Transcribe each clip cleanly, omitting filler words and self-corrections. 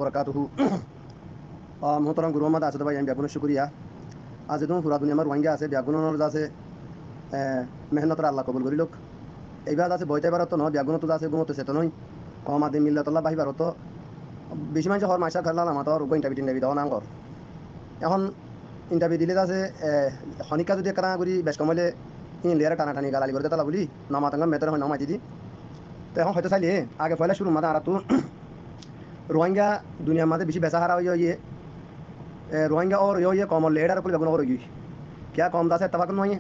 বরকাতুহু মোহতরম গুরু মোহাম্মদ আসাদ ভাই আমি ব্যাগুনের শুক্রিয়া আজ তুমি পুরা দুনিয়া আমার রোহিঙ্গা আছে ব্যাগুনের আছে মেহনতর আল্লাহ কবুল করি লোক এইবার আছে বইতে পারত নয় ব্যাগুনত আছে গুণত চেতন নই কমাদি মিল্লাতল্লাহ বাহি পারত বেশি মানুষ হর মাসা খেলাম আমার ইন্টারভিউ টিন্টারভিউ দেওয়া নাম কর এখন ইন্টারভিউ দিলে আছে শনিকা যদি একটা করি বেশ কমলে লেয়ার টানাটানি গালালি করে তালা বলি নামাতাঙ্গা মেতর হয় নামাই দিদি তো এখন হয়তো চাইলে আগে পয়লা শুরু মাথা আর তো রোহিঙ্গা দুনিয়ার মাঝে বেশি বেচা হারা হয়ে रोहिंग्या और यो ये कॉमन लेडर को लगन और गई क्या कॉम दास तबाक नहीं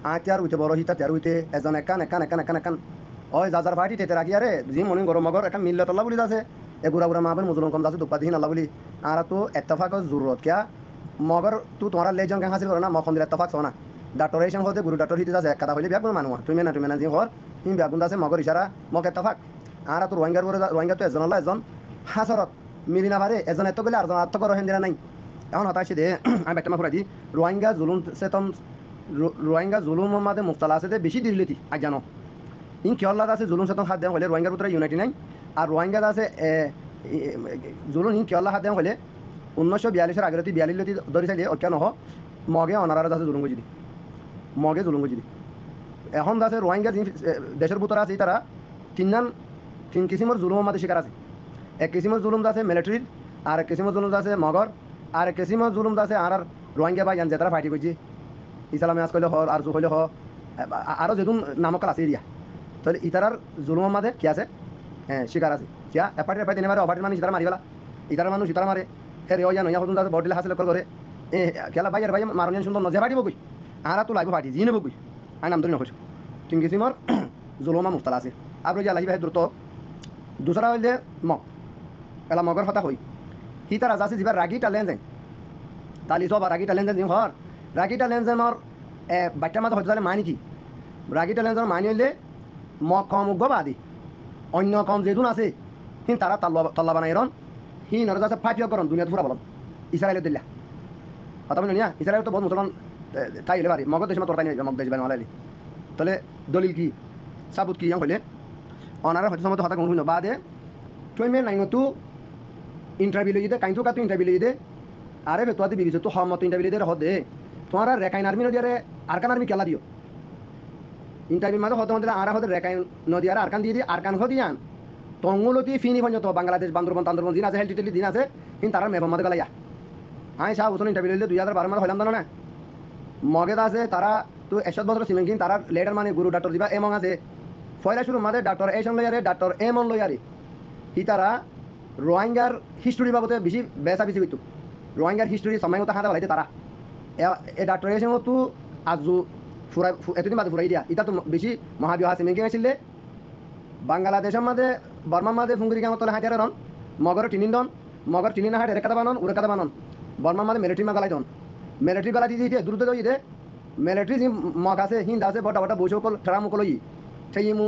आ त्यार उठे बড় হিতা त्यार उठे এজন একান ওই যাজার ফাটি তেতে রাখি আরে জি মনে গরম মগর একটা মিল্লাত আল্লাহ বলি আছে এ গুড়া গুড়া মাবের মুজলুম কম দাসে দুপা দিন আল্লাহ বলি আর তো ইত্তেফাক জরুরত क्या মগর তু তোমার লেজন কে হাসিল করো না মখন দিলে ইত্তেফাক সোনা ডাক্তারেশন হতে গুরু ডাক্তার হিতে আছে কথা হইলে ব্যাগ মানুয়া তুমি না জি হর তুমি ব্যাগুন দাসে মগর ইশারা মগ ইত্তেফাক আর তো রোহিঙ্গা তো এজন আল্লাহ এজন হাসরত মিলি না পারে এজন এত গেলে আর জন আত্ম করো হেন্দিরা নাই এখন হতাশি দে আমি একটা মাফুরা দি রোহিঙ্গা জুলুম চেতন রোহিঙ্গা জুলুম মাদে মুক্তালা আছে বেশি দিল্লিতি আজ জানো ইন কেরলা আছে জুলুম চেতন হাত দেওয়া হলে রোহিঙ্গার ভিতরে ইউনাইটেড নাই আর রোহিঙ্গা আছে জুলুম ইন কেরলা হাত দেওয়া হলে 1942 আগে 42 ধরে চাইলে অজ্ঞান নহ মগে অনারার আছে জুলুম গুজি মগে জুলুম গুজি এখন আছে রোহিঙ্গা দেশের ভিতরে আছে তারা তিন কিসিমের জুলুম মাদে শিকার আছে এক কিসিমের জুলুম আছে মিলিটারির আর এক কিসিমের জুলুম আছে মগর আর এক কিসিমের জুলুম আছে আর রোহিঙ্গা ভাই যে তারা ফাইটি করছে ইসলামে আজ কইলে হ আর জু হইলে হ আরও যেদিন নামকাল আছে এরিয়া তাহলে ইতারার জুলুমের মাঝে কি আছে হ্যাঁ শিকার আছে কিয়া এপার্টির পাই তিনবার অপার্টির মানুষ ইতারা মারিবেলা ইতার মানুষ ইতারা মারে হে রে নয়া হতুন তাদের বডিলে হাসিল করে এ খেলা ভাই আর ভাই মারনিয়ান সুন্দর নজে ফাটিব কই আর তো লাগবে ফাটি জি নেব কই আই নাম ধরে নকইছো তিন কিসিমের জুলুমা মুস্তালা আছে আর রইয়া লাগি ভাই দ্রুত দুসরা হইলে মগ এলা মগর কথা হই হি তারা যাচ্ছে যিবার রাগিটা লেনজেন তালি সব রাগিটা লেনজেন দিম হর রাগিটা লেনজেনর বাচ্চা মাথা হয়তো তাহলে মানি কি রাগিটা লেনজেন মানি হইলে মগ কম উগ্র আদি অন্য কম যেদুন আছে হিন তারা তল্লা বানাই রন হিন আর যাচ্ছে ফাইটিও করন দুনিয়া পুরা বলন ইসরায়েলের দিল্লা কথা বলি না ইসরায়েল তো বহুত মুসলমান তাই হলে পারি মগর দেশ তোর তাই নিয়ে মগ দেশ বানালি তাহলে দলিল কি সাবুত কি হইলে অনার হয়তো সময় হতা কোনো বাদে তুই মে নাই তু ইন্টারভিউ লিয়ে দে কাইন্তু কা তুই ইন্টারভিউ লিয়ে দে আরে বে তোয়াতে বিবিছে তো হমত ইন্টারভিউ লিয়ে দে হদে তোমারা রেকাইন আর্মি নদিয়ারে আরকান আর্মি কেলা দিও ইন্টারভিউ মাঝে হতে হতে আর হতে রেকাইন নদিয়ারে আরকান দিয়ে দি আরকান হদি আন তঙ্গুলতি ফিনি পর্যন্ত বাংলাদেশ বান্দরবন তান্দরবন দিন আছে হেলথ টিলি দিন আছে কিন্তু তারা মেপর মাঝে গেলাইয়া আই সাহ বছর ইন্টারভিউ লিয়ে 2012 মাঝে হইলাম না মগেদ আছে তারা তো 100 বছর সিমেন কিন তারা লেটার মানে গুরু ডাক্তার দিবা এমন আছে ফয়লা শুরু মাঝে ডাক্তার এসন লয়ারে ডাক্তার এমন লয়ারে হি তারা রোহিঙ্গার হিস্টোরি বাবদে বেশি বেচা বেশি করতো রোহিঙ্গার হিস্টোরি সময় মতো হাতে বলাইতে তারা এ ডাক্তার এসে তো আজু ফুরাই এতদিন বাদে ফুরাই দিয়া এটা তো বেশি মহাবিহ আছে মেঘে গেছিলে বাংলাদেশের মাঝে বর্মার মাঝে ফুঙ্গুরি কামত তোলে হাঁটিয়ারে রন মগর টিনি না হাঁটে রেখাতা বানন উড়ে কাতা বানন বর্মার মাঝে মিলিটারি মা গলাই দন মিলিটারি গলা দিয়ে দ্রুত দিয়ে দে মিলিটারি যে মগ আছে হিন্দ আছে বটা বটা বসে ঠেরা মুখ লই সেই মু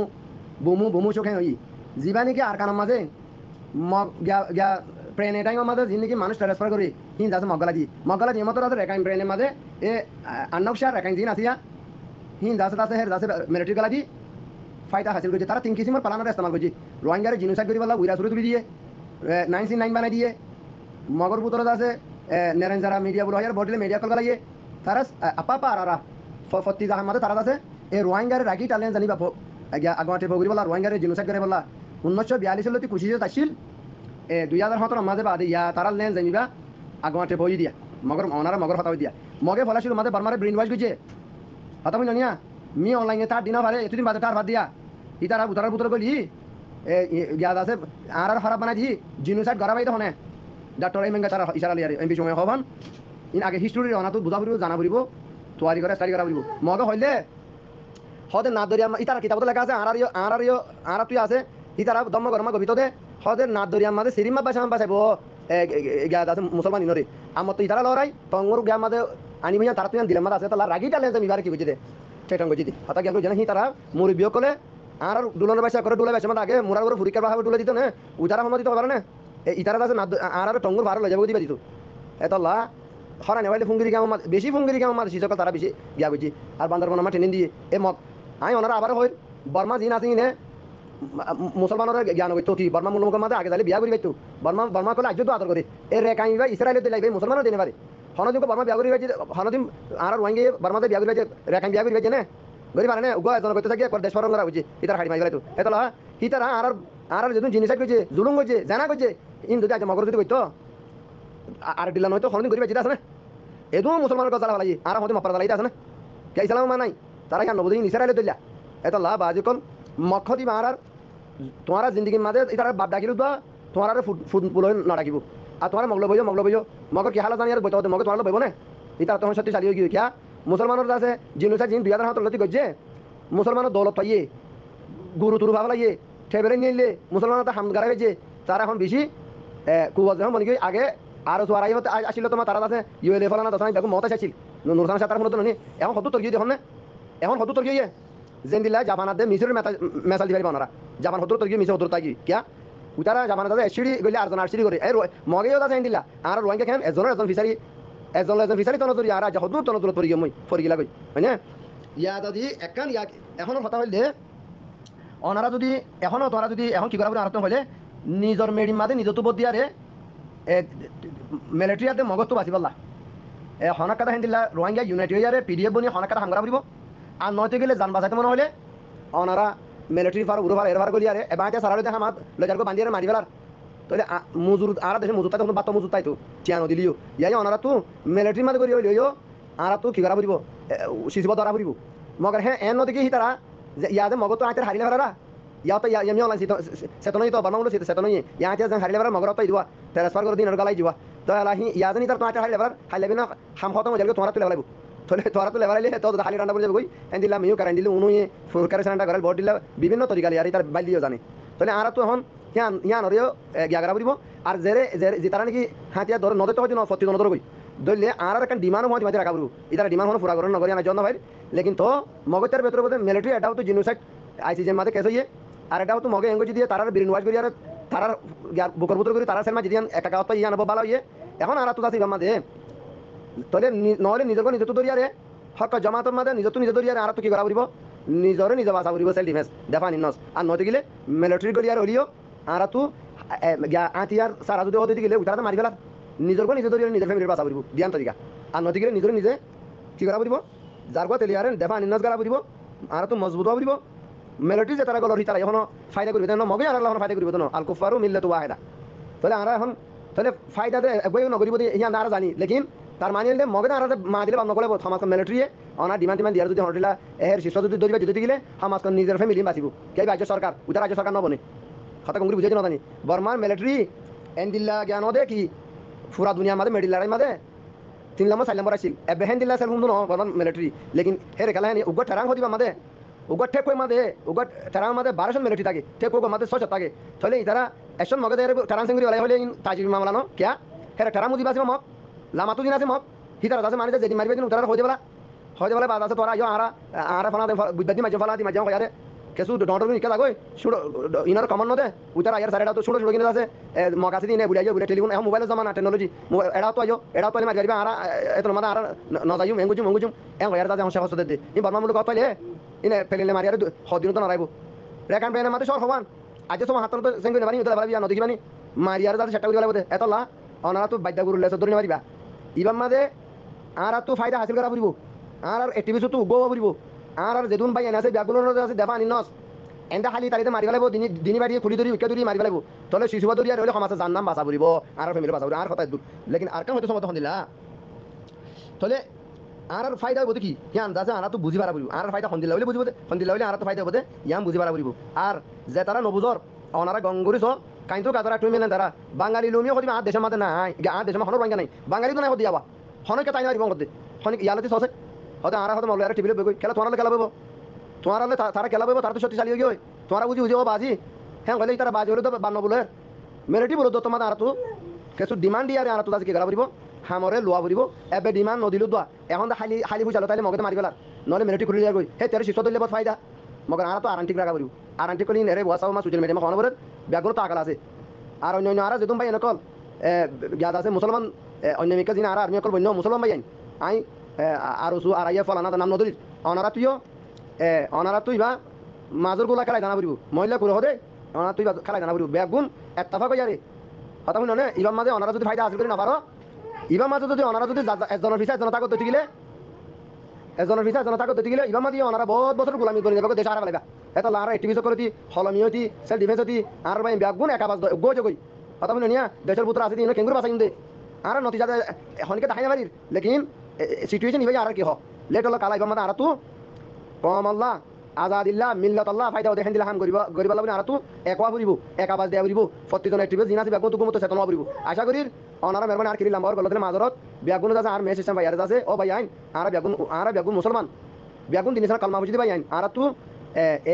বুমু চোখে হই যিবা নাকি আর কানার মাঝে মগ গিয়া প্রেনে টাইমের মাঝে যিনি কি মানুষ ট্রান্সফার করি হিন্দ আছে মগলা দিয়ে মতো আছে রেকাইন প্রেনের মাঝে এ আন্নকশার রেকাইন দিন আসিয়া হিন্দ আছে তাছে হের আছে মিলিটারি গলা দি ফায়দা হাসিল করছে তারা তিন কিসিমের পালানোর ইস্তেমাল করছে রোহিঙ্গারে জিনোসাইড করি বলা উইরা সুরে তুলি দিয়ে 9C9 বানাই দিয়ে মগর পুতরত আছে নেরেন যারা মিডিয়া বলো হয় বটিলে মিডিয়া কল গলাইয়ে তারা আপা আর ফত্তি জাহান মাঝে তারা আছে এই রোহিঙ্গারে রাগি টালেন জানিবা আগুয়াটে বগরি বলা রোহিঙ্গারে জিনোসাইড করে বলা 1942 লতি কুশিয়ে তাছিল 2017 মাঝে বাদে ইয়া তারা লেন জানিবা আগুয়াটে বই দিয়া মগর হতা দিয়া মগে ফলা শুরু মাঝে বারমারে ব্রেন ওয়াশ গেছে হতা বই নিয়া মি অনলাইনে তার দিনা ভারে এতদিন বাদে তার ভাত দিয়া ই তারা বুতার বুতর গলি ইয়াদ আছে আর খারাপ বানাই দি জিনোসাইড গড়া বাইতে হনে ডাক্তার এমেঙ্গা তারা ইশারা লিয়ারে এমপি সময় হবান ইন আগে হিস্টোরি অনাতো বুঝা পড়িব জানা পড়িব তোয়ারি করে স্টাডি করা পড়িব মগে হইলে হদে না দরিয়া ইতারা কিতাবত লেখা আছে আর তুই আছে ইতারা দম্ম গরমা গবিত দে হদে না দরিয়া মাঝে সিরিমা বাসাম বাসাইব ইয়াদ আছে মুসলমান ইনরে আমার তো ইতারা লড়াই তঙ্গর গ্যাম মাঝে আনি ভাইয়া তারা তুই দিলে মাঝে আছে তারা রাগি টালে মিবার কি বুঝি দে সেটাং বুঝি দি হতা গেল জানি তারা মুরব্বিও কলে আর দুলনের বাসা করে দুলে বাসা মানে আগে মোরার করে ফুরিকার বাহাবে দুলে দিত না উজারা সময় দিতে পারে না ইতারা আছে আর টঙ্গুর ভাড়া লয়ে যাবো দিবা দিত এতলা হরা নেওয়াইলে ফুঙ্গিরি গাঁও বেশি ফুঙ্গিরি গাঁও মাঝে শিশকল তারা বেশি গিয়া বুঝি আর বান্দরবন আমার ট্রেনিং দিয়ে এ মত আই ওনারা আবার হই বর্মা জিন আছে নে মুসলমানের জ্ঞান হইতো কি বর্মা মূলমুখের মাঝে আগে যাইলে বিয়া করি পাইতো বর্মা বর্মা করলে আজ তো আদর করে এর রেখাই বা ইসরায়েলের দিলে মুসলমানও দিনে পারে হনদিন বর্মা বিয়া করি পাইছে হনদিন আর রোহিঙ্গা বর্মাতে বিয়া করি পাইছে রেখাই বিয়া করি পাইছে না গরি পারে না উগো এজন করতে থাকি দেশ ফরম করা হইছে ইতার হাড়ি মারি ফেলাইতো এতলা হিতারা আর যেদিন জিনিস কইছে জুলুম কইছে জানা কইছে ইন যদি আজ মগর যদি কইতো আর দিলা নয়তো হনদিন করি পাইছে আছে না এদু মুসলমানের কথা ফেলাই আর হতে মাপার ফেলাই আছে না কে ইসলাম নাই তারা কেন নবদিন ইসরায়েলের দিলা এতলা বাজিকল মক্ষ দিবা আর তোমার জিন্দগির মাঝে এটার বাপ ডাকিল তোমার ফুট পুল না ডাকিব আর তোমার মগল বইও মগর কি হালা জানি আর বইতে মগে তোমার বইব না এটা তখন সত্যি চালিয়ে গিয়ে কিয়া মুসলমানের আছে জিনুসা জিন 2000 হাত লতি গজে মুসলমানের দৌলত পাইয়ে গুরু তুরু ভাব লাগিয়ে ঠেবেরে নিলে মুসলমানের হাম গাড়া গেছে তারা এখন বেশি কুয়াজ মনে করি আগে আর সোয়ারাই হতে আসিল তোমার তারা আছে ইউএলএ ফলানা দশানি দেখো মত চাইছিল নুরসান সাতার মতো নি এখন হতো তর্কি দেখুন না এখন হতো তর্কি যেন দিলা জাপানাতে মিশরের মেসাল দিবারি বানারা জাপান হতো তর্কি মিশর হতো তাই কিয়া উতারা জাপানাতে এসিডি গলি আর জন আরসিডি করে এই মগেও দা যেন দিলা আর রোহিঙ্গা কেন এজন ফিসারি এজন ফিসারি তনজুরি আর যা হতো তনজুর পড়ি গিয়ে মই ফরি গিলা কই হয়না ইয়া দাদি একখান ইয়া এখনো কথা হইলে অনারা যদি এখনো তোরা যদি এখন কি করা আর হইলে নিজের মেডিম মাঝে নিজে তো বদিয়ারে মিলিটারিয়াতে মগজ তো বাঁচি পারলা হনক কথা হিন্দিলা রোহিঙ্গা ইউনাইটেড ইয়ারে পিডিএফ বনি হনক কথা হামগরা ফুরিব আর নয়তো গেলে যান বাঁচাইতে মনে হলে অনারা মিলিটারি ফার উড়ো ফার এরবার করি আরে এবার সারা দেখা মাত লেজারকে বান্ধিয়ে মারি ফেলার তাহলে মজুর আর দেশে মজুর তাই বাত মজুর তাই তো চিয়ানো দিলিও ইয়াই অনারা তো মিলিটারি মাঝে করি হইলিও আর তো কি করা ফুরিব শিশু ধরা ফুরিব মগর হ্যাঁ এন নদী কি তারা ইয়াদে মগজ তো আইতে হারিলে ফেলারা ইয়া তো ইয়ামি অনলাইন সেতনই তো বার্মা সেতনই ইয়াতে যেন হারিলে ফেলার মগর তো দিবা ট্রান্সফার করে দিন গালাই যাওয়া তো আলাহি ইয়াজানি তার তো হারিলে ফেলার হাইলে না হাম খতম হয়ে যাবে তোমার তুলে ফেলাইব তোরা তো লেবারাইলে তো হালি রান্না করে যাবে কই এন দিলাম ইউ কারেন্ট দিলে উনুয়ে ফুরকারে সান্ডা করে ভোট দিলে বিভিন্ন তরিকা আর তার বাইলিও জানে তাহলে আর তো এখন ইয়ান অরিও গিয়াগরা পড়িব আর যে তারা নাকি হাতিয়া ধরে নদে তো হয়তো সত্যি নদর কই ধরলে আর একটা ডিমান্ড মধ্যে মাঝে রাখা পড়ব এটার ডিমান্ড হলো পুরা করেন নগরী আনা জন্য ভাই লেকিন তো মগতের ভেতরে বোধ মিলিটারি এটাও তো জিনোসাইড আইসিজের মাঝে কেস হইয়ে আর এটাও তো মগে এঙ্গজি দিয়ে তারার বিরিন ওয়াজ করি আর তারার বুকর বুতর করি তারা সেলমা যদি একা কাওয়াত ইয়া নব ভালো ইয়ে এখন আর তো আছে মাঝে তাহলে নহলে নিজকে নিজে তো দরিয়ারে হক জমাতর মাঝে নিজে তো নিজে দরিয়ারে আর তো কি করা পড়ব নিজরে নিজে বাঁচা পড়ব সেল ডিফেন্স দেফা নিনস আর নয়তো গেলে মিলিটারি গলিয়ার হলিও আর তো আতিয়ার সারা যদি হতে গেলে উঠাতে মারি ফেলার নিজের নিজে দরিয়ারে নিজের ফ্যামিলির বাঁচা পড়ব দিয়ান তরিকা আর নয়তো গেলে নিজে নিজে কি করা পড়ব যার কথা তেলিয়ারে দেফা নিনস করা পড়ব আর তো মজবুত হওয়া পড়ব মিলিটারি যে তারা গলর তারা এখনো ফায়দা করবে না মগে আর এখন ফায়দা করবে তো আল কুফারু মিল্লাতু ওয়াহিদা তাহলে আমরা এখন তাহলে ফায়দাতে বই নগরী বদি ইয়া না জানি লেকিন তার মানে হলে মগে না আর মা দিলে বান্ন করে সমাজ মিলিটারি অনার ডিমান্ড দিয়ার যদি হটিলা এর শিষ্য যদি দরিবা যদি গেলে সমাজ নিজের ফ্যামিলি বাঁচিব কে রাজ্য সরকার উত্তর রাজ্য সরকার নবনে কথা কংগ্রি বুঝেছি না জানি বর্মার মিলিটারি এন দিল্লা জ্ঞান দে কি পুরা দুনিয়ার মাঝে মেডিল লড়াই মাঝে 3 নম্বর 4 নম্বর আসছিল এবেহেন দিল্লা সেল হুন্দু ন বর্মার মিলিটারি লেকিন হেরে খেলা হেনি উগ্র ঠেরাং হদিবা মাঝে উগ্র ঠেক কই মাঝে উগ্র ঠেরাং মাঝে 1200 মিলিটারি থাকে ঠেক কই মাঝে 600 থাকে তাহলে ইতারা একশন মগে দেয় ঠেরাং সিংরি ওলাই হলে তাজিবি মামলা ন কিয়া হেরে ঠেরাং মুদি বাসিবা মক লামাতু দিন আছে মক হিতারা আছে মানে যেদি মারিবে দিন উতারা হইতে বলা বাদ আছে তোরা আইও আরা ফলা বুদ্ধি মাঝে ফলা দি মাঝে কয়ারে কেসু ডন্ডর নিকে লাগই শুড়ো ইনার কমন নদে উতারা আয়ার সারেডা তো শুড়ো শুড়ো কিনে আছে মকাসি দিনে বুড়াইও বুড়া টেলিফোন এখন মোবাইলের জমানা টেকনোলজি এড়াও তো আইও এড়াও তো মারি আরা এত মানা আর নদাইও মেঙ্গুজুম এন কয়ার দাদা হসে হসে দে ই বর্মা মুলক কইলে ইনে ফেলিলে মারি আর হদিন তো নরাইবো রেকান পেনে মাতে সর হবান আজ তো হাতন তো সেঙ্গুই মারি উতলা বাড়ি নদী বানি মারি আর দাদা সেটা কইলা বদে এতলা অনারা তো বাইদা গুরু লেছ ধরে মারিবা ইবাম মাদে আর তো ফায়দা হাসিল করা পড়িব আর এটিভিসু তো উগো পড়িব আর যেদুন ভাই এনে আছে ব্যাগুলোর আছে দেবা নিনস এন্ডা খালি তারিতে মারি ফেলাব দিনী বাড়িয়ে খুলি ধরি উইকে ধরি মারি ফেলাব তাহলে শিশু ধরি আর হলে সমাজে জান নাম বাঁচা পড়িব আর ফ্যামিলি বাঁচা পড়িব আর কথা দূর লেকিন আর কাম হয়তো সমর্থন দিলা তাহলে আর ফায়দা হবো কি ইয়ান দাসে আর তো বুঝি পারা পড়িব আর ফায়দা হন্দিলা হলে বুঝিব হন্দিলা হলে আর তো ফায়দা হবো ইয়াম বুঝি পারা পড়িব আর যে তারা নবুজর অনারা গঙ্গুরিস কাইতো কাতরা তুমি মেনে তারা বাঙালি লুমিও কদিবা আর দেশের মাঝে নাই আর দেশের হনর বাঙ্গা নাই বাঙালি তো নাই দিয়াবা হনকে তাই না রিবং করতে হনিক ইয়ালতি সসে হয়তো আর হয়তো মৌলার টিভিলে বই খেলা তোমার খেলা বইব তোমার হলে তারা খেলা বইব তার তো সত্যি চালিয়ে গিয়ে তোমারা বুঝি বুঝিও বাজি হ্যাঁ বলে তারা বাজি হলে তো বান্ন বলে মেরিটি বলো তো তোমার আর তো কিছু ডিমান্ড দিয়ে আর তো তাকে খেলা পড়ব হামরে লোয়া পড়ব এবে ডিমান্ড নদিলু দোয়া এখন তো হালি হালি বুঝালো তাহলে মগে মারি পেলার নহলে মেরিটি খুলে যাই হে তেরে শিষ্য দিলে বহুত ফায়দা মগর আর তো আরান্টিক রাখা পড়ব আরান্টিক কলি নেরে বসাও মা সুজেল মেডিয়াম খাওয়ানো পরে ব্যাগুলো তো আকাল আছে আর অন্য আর যেতুম ভাই এনেকল জ্ঞাত আছে মুসলমান অন্য মিকা যিনি আর আর্মি অকল বন্য মুসলমান ভাই আই আর উসু আর আইয়া ফলানা নাম নদীর অনারা তুইও অনারা তুই বা মাজুর গোলা খেলাই জানা পড়ব মহিলা করে হদে তুই খেলাই জানা পড়ব ব্যাগুন এত্তাফা কই আরে কথা শুনো না ইবাম মাঝে অনারা যদি ফায়দা হাসিল করে না পারো ইবাম মাঝে যদি অনারা যদি একজনের ভিসা একজনের তাকত দিতে গেলে একজনের ভিসা একজনের তাকত দিতে গেলে ইবাম মাঝে অনারা বহুত বছর গোলামি করে যাবে দেশ হারা ফেলাইবা এত লারা একটিভিজ করে হলমি হতি সেলফ ডিফেন্স হতি আর ভাই ব্যাগুন একা বাজ গো জগই কথা শুনো নিয়া দেশের পুত্র আছে দিন কেঙ্গুর বাসা কিন্তু আর নতিজা হনকে দেখাই পারির লেকিন সিচুয়েশন ইভাই আর কি হ লেট হলো কালা ইবাম মাঝে আর তু কম আল্লাহ আজাদিল্লাহ মিল্লাত আল্লাহ ফায়দা দেখেন দিলে হাম গরিব আল্লাহ আর তু একোয়া ফুরিব একা বাজ দেয়া ফুরিব প্রত্যেকজন একটিভিজ জিনাসি ব্যাগুন তুকু মতো চেতনা ফুরিব আশা করি অনারা মেহরবানি আর কিরি লাম্বার গলতের মাজরত ব্যাগুন আছে আর মেয়ে সিস্টেম ভাই আর আছে ও ভাই আইন আর ব্যাগুন মুসলমান ব্যাগুন দিন কালমা বুঝিতে ভাই আইন আর তু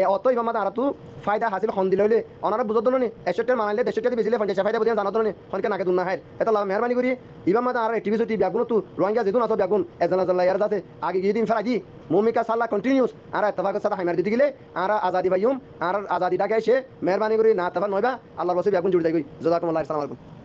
অত ইমাম আর তু ফায়দা হাসিল খন দিলে হইলে অনারা বুঝত নে এসটের মানাইলে দেশটাতে বেশিলে পঞ্চাশ ফায়দা বুঝে জানাত নে হনকে নাকে দুন না হয় এটা মেহরবানি করি ইমাম আর টিভি সতি ব্যাগুন তু রোহিঙ্গা যেতুন আছো ব্যাগুন এজনা জল্লা ইয়ার যাতে আগে গিয়ে দিন ফেরাজি মুমিকা সাল্লাহ কন্টিনিউস আর ইত্তেফাকের সাথে হাইমার দিতে গেলে আর আজাদি ভাইয়ুম আর আজাদিটাকে এসে মেহরবানি করি না ইত্তেফাক নয়বা আল্লাহর রসুল ব্যাগুন জুড়ে যাই জাযাকুমুল্লাহ আসসালামু আলাইকুম